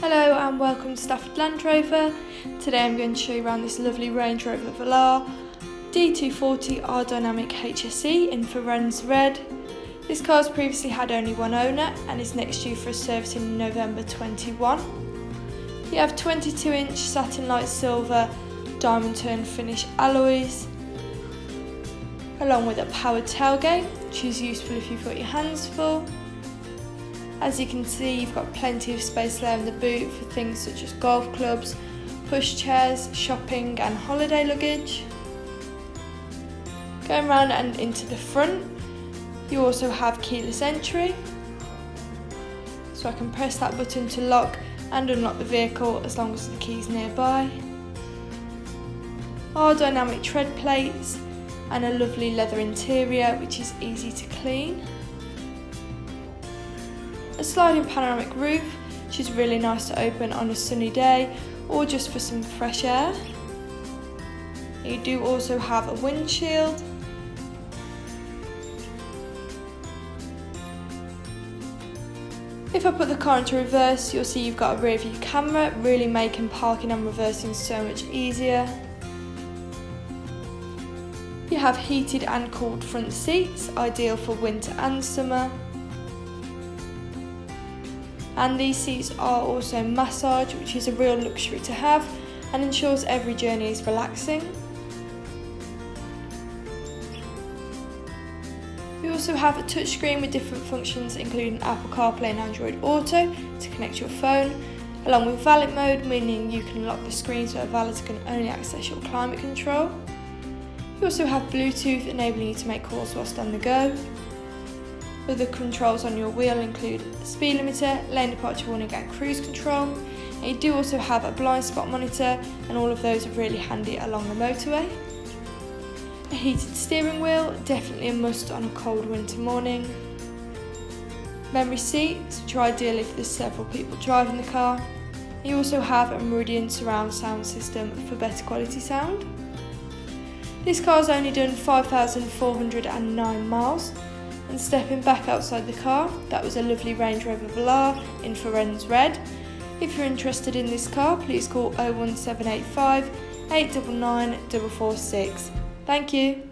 Hello and welcome to Stafford Land Rover. Today I'm going to show you around this lovely Range Rover Velar D240 aerodynamic HSE in Firenze Red. This car has previously had only one owner and is next due for a service in November 21. You have 22-inch satin light silver diamond tone finish alloys, along with a powered tailgate, which is useful if you've got your hands full. As you can see, you've got plenty of space there in the boot for things such as golf clubs, push chairs, shopping and holiday luggage. Going round and into the front, you also have keyless entry, so I can press that button to lock and unlock the vehicle as long as the key's nearby. Aerodynamic tread plates and a lovely leather interior which is easy to clean. A sliding panoramic roof, which is really nice to open on a sunny day or just for some fresh air. You do also have a windshield. If I put the car into reverse, you'll see you've got a rear view camera, really making parking and reversing so much easier. You have heated and cooled front seats, ideal for winter and summer. And these seats are also massage, which is a real luxury to have and ensures every journey is relaxing. You also have a touchscreen with different functions including Apple CarPlay and Android Auto to connect your phone, along with valet mode, meaning you can lock the screen so a valet can only access your climate control. You also have Bluetooth, enabling you to make calls whilst on the go. Other controls on your wheel include speed limiter, lane departure warning and cruise control. And you do also have a blind spot monitor, and all of those are really handy along the motorway. A heated steering wheel, definitely a must on a cold winter morning. Memory seats, which are ideal if there's several people driving the car. You also have a Meridian surround sound system for better quality sound. This car has only done 5,409 miles. And stepping back outside the car, that was a lovely Range Rover Velar in Firenze Red. If you're interested in this car, please call 01785 899 446. Thank you.